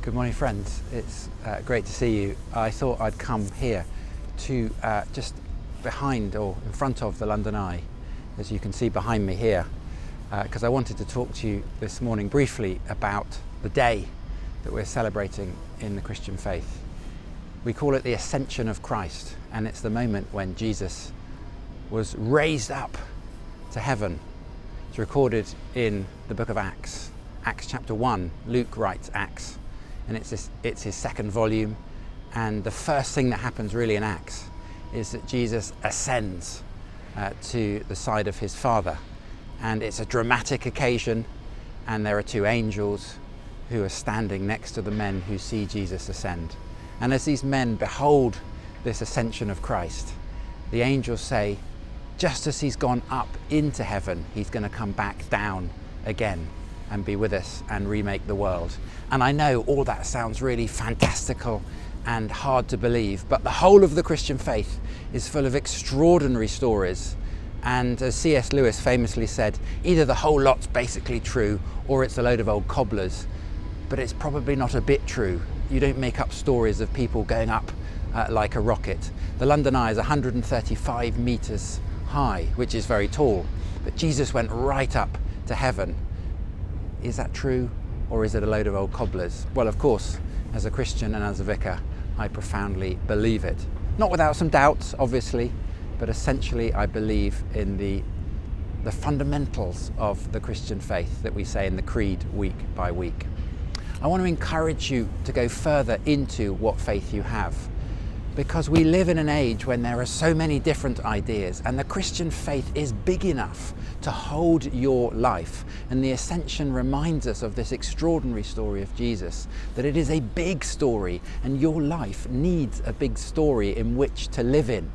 Good morning, friends. It's great to see you. I thought I'd come here to just behind or in front of the London Eye, as you can see behind me here, because I wanted to talk to you this morning briefly about the day that we're celebrating in the Christian faith. We call it the Ascension of Christ, and it's the moment when Jesus was raised up to heaven. It's recorded in the book of Acts chapter 1. Luke writes Acts, and it's his second volume, and the first thing that happens really in Acts is that Jesus ascends to the side of his Father, and it's a dramatic occasion, and there are two angels who are standing next to the men who see Jesus ascend. And as these men behold this ascension of Christ, the angels say, just as he's gone up into heaven, he's going to come back down again and be with us and remake the world. And I know all that sounds really fantastical and hard to believe, but the whole of the Christian faith is full of extraordinary stories. And as C.S. Lewis famously said, either the whole lot's basically true or it's a load of old cobblers, but it's probably not a bit true. You don't make up stories of people going up like a rocket. The London Eye is 135 meters high, which is very tall, but Jesus went right up to heaven. Is that true, or is it a load of old cobblers? Well, of course, as a Christian and as a vicar, I profoundly believe it. Not without some doubts, obviously, but essentially I believe in the fundamentals of the Christian faith that we say in the Creed week by week. I want to encourage you to go further into what faith you have, because we live in an age when there are so many different ideas, and the Christian faith is big enough to hold your life. And the Ascension reminds us of this extraordinary story of Jesus, that it is a big story, and your life needs a big story in which to live in.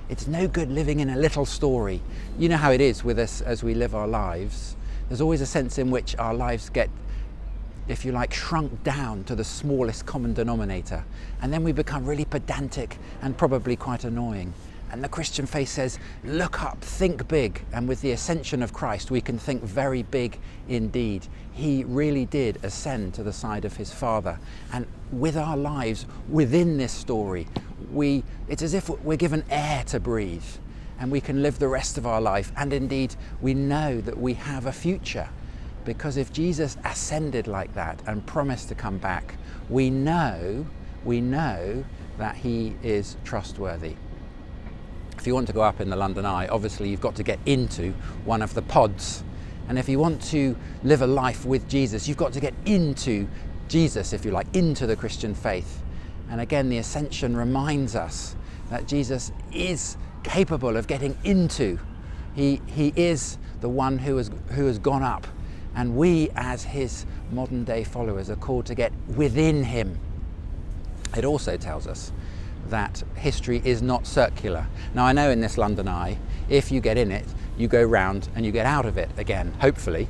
It's no good living in a little story. You know how it is with us as we live our lives. There's always a sense in which our lives get, if you like, shrunk down to the smallest common denominator, and then we become really pedantic and probably quite annoying. And the Christian faith says, look up, think big, and with the ascension of Christ we can think very big indeed. He really did ascend to the side of his Father, and with our lives within this story, it's as if we're given air to breathe, and we can live the rest of our life, and indeed we know that we have a future. Because if Jesus ascended like that and promised to come back, we know that he is trustworthy. If you want to go up in the London Eye, obviously you've got to get into one of the pods. And if you want to live a life with Jesus, you've got to get into Jesus, if you like, into the Christian faith. And again, the Ascension reminds us that Jesus is capable of getting into. He is the one who has gone up. And we, as his modern day followers, are called to get within him. It also tells us that history is not circular. Now, I know in this London Eye, if you get in it, you go round and you get out of it again, hopefully.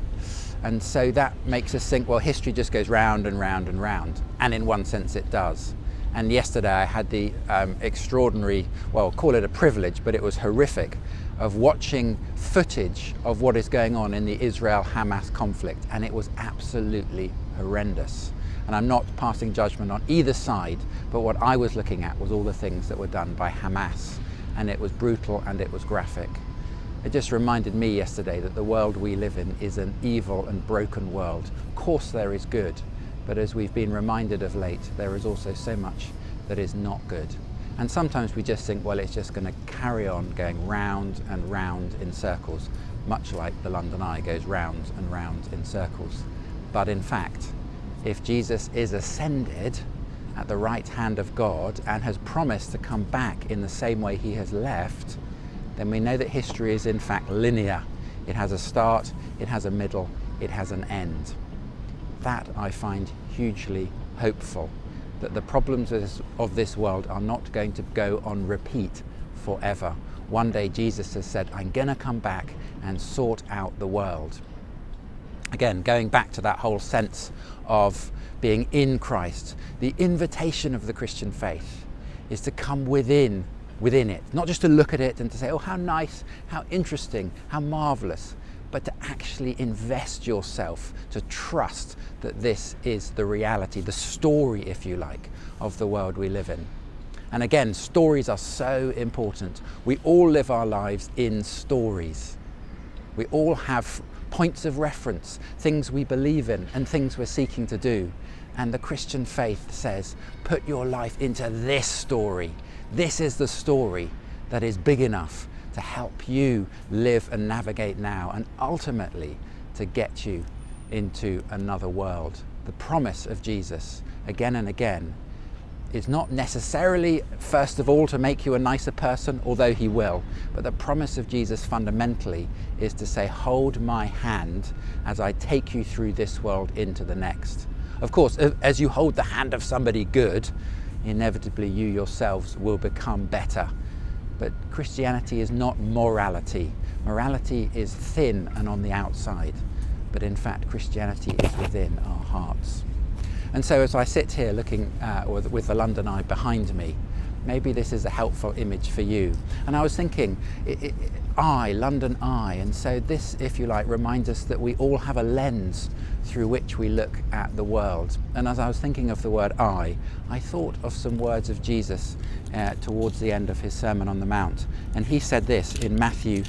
And so that makes us think, well, history just goes round and round and round. And in one sense it does. And yesterday I had the extraordinary, well, call it a privilege, but it was horrific, of watching footage of what is going on in the Israel-Hamas conflict, and it was absolutely horrendous. And I'm not passing judgment on either side, but what I was looking at was all the things that were done by Hamas, and it was brutal and it was graphic. It just reminded me yesterday that the world we live in is an evil and broken world. Of course there is good, but as we've been reminded of late, there is also so much that is not good. And sometimes we just think, well, it's just going to carry on going round and round in circles, much like the London Eye goes round and round in circles. But in fact, if Jesus is ascended at the right hand of God and has promised to come back in the same way he has left, then we know that history is in fact linear. It has a start, it has a middle, it has an end. That I find hugely hopeful, that the problems of this world are not going to go on repeat forever. One day Jesus has said, I'm going to come back and sort out the world. Again, going back to that whole sense of being in Christ, the invitation of the Christian faith is to come within it, not just to look at it and to say, oh, how nice, how interesting, how marvelous, but to actually invest yourself, to trust that this is the reality, the story, if you like, of the world we live in. And again, stories are so important. We all live our lives in stories. We all have points of reference, things we believe in and things we're seeking to do. And the Christian faith says, put your life into this story. This is the story that is big enough to help you live and navigate now, and ultimately to get you into another world. The promise of Jesus, again and again, is not necessarily, first of all, to make you a nicer person, although he will, but the promise of Jesus fundamentally is to say, hold my hand as I take you through this world into the next. Of course, as you hold the hand of somebody good, inevitably you yourselves will become better. But Christianity is not morality. Morality is thin and on the outside, but in fact Christianity is within our hearts. And so as I sit here looking with the London Eye behind me, maybe this is a helpful image for you. And I was thinking, London Eye, and so this, if you like, reminds us that we all have a lens through which we look at the world. And as I was thinking of the word I thought of some words of Jesus towards the end of his Sermon on the Mount. And he said this in Matthew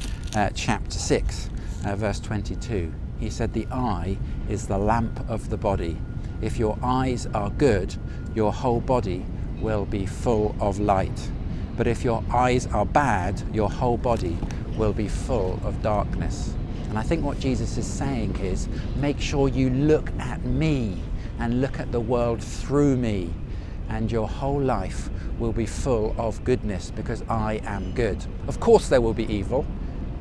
chapter 6, verse 22. He said, the eye is the lamp of the body. If your eyes are good, your whole body will be full of light. But if your eyes are bad, your whole body will be full of darkness. And I think what Jesus is saying is, make sure you look at me and look at the world through me, and your whole life will be full of goodness, because I am good. Of course there will be evil.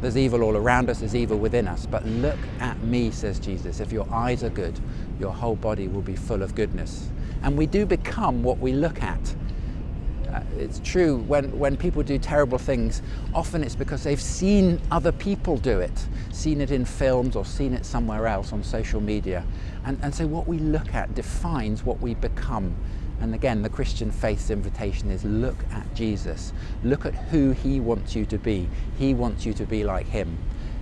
There's evil all around us, there's evil within us, but look at me, says Jesus. If your eyes are good, your whole body will be full of goodness. And we do become what we look at. It's true, when people do terrible things, often it's because they've seen other people do it, seen it in films or seen it somewhere else on social media. And so what we look at defines what we become. And again, the Christian faith's invitation is, look at Jesus. Look at who he wants you to be. He wants you to be like him.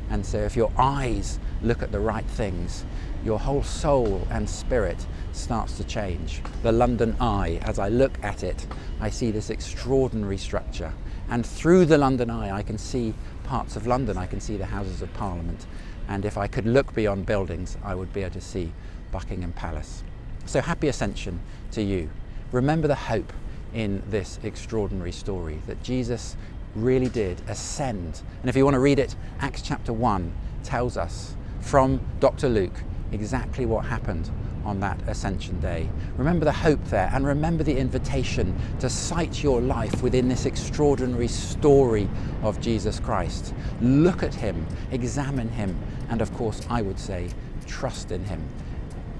And so if your eyes look at the right things, your whole soul and spirit starts to change. The London Eye, as I look at it, I see this extraordinary structure. And through the London Eye, I can see parts of London. I can see the Houses of Parliament. And if I could look beyond buildings, I would be able to see Buckingham Palace. So happy Ascension to you. Remember the hope in this extraordinary story, that Jesus really did ascend. And if you want to read it, Acts chapter 1 tells us from Dr. Luke exactly what happened on that Ascension day. Remember the hope there, and remember the invitation to site your life within this extraordinary story of Jesus Christ. Look at him, examine him, and of course I would say, trust in him.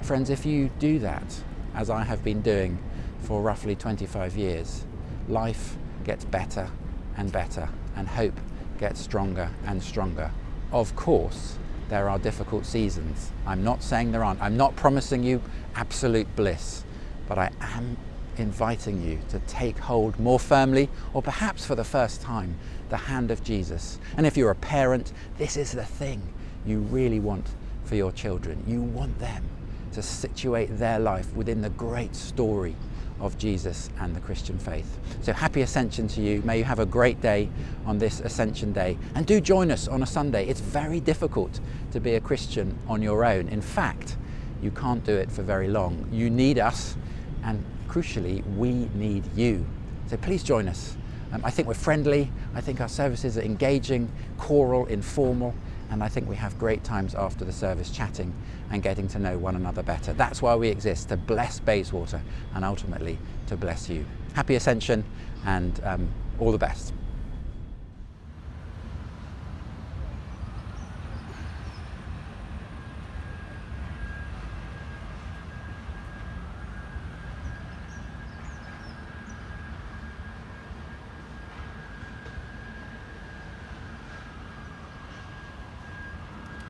Friends, if you do that, as I have been doing for roughly 25 years, life gets better and better, and hope gets stronger and stronger. Of course, there are difficult seasons. I'm not saying there aren't. I'm not promising you absolute bliss, but I am inviting you to take hold more firmly, or perhaps for the first time, the hand of Jesus. And if you're a parent, this is the thing you really want for your children. You want them to situate their life within the great story of Jesus and the Christian faith. So happy Ascension to you. May you have a great day on this Ascension Day. And do join us on a Sunday. It's very difficult to be a Christian on your own. In fact, you can't do it for very long. You need us, and crucially, we need you. So please join us. I think we're friendly. I think our services are engaging, choral, informal, and I think we have great times after the service chatting and getting to know one another better. That's why we exist, to bless Bayswater and ultimately to bless you. Happy Ascension, and all the best.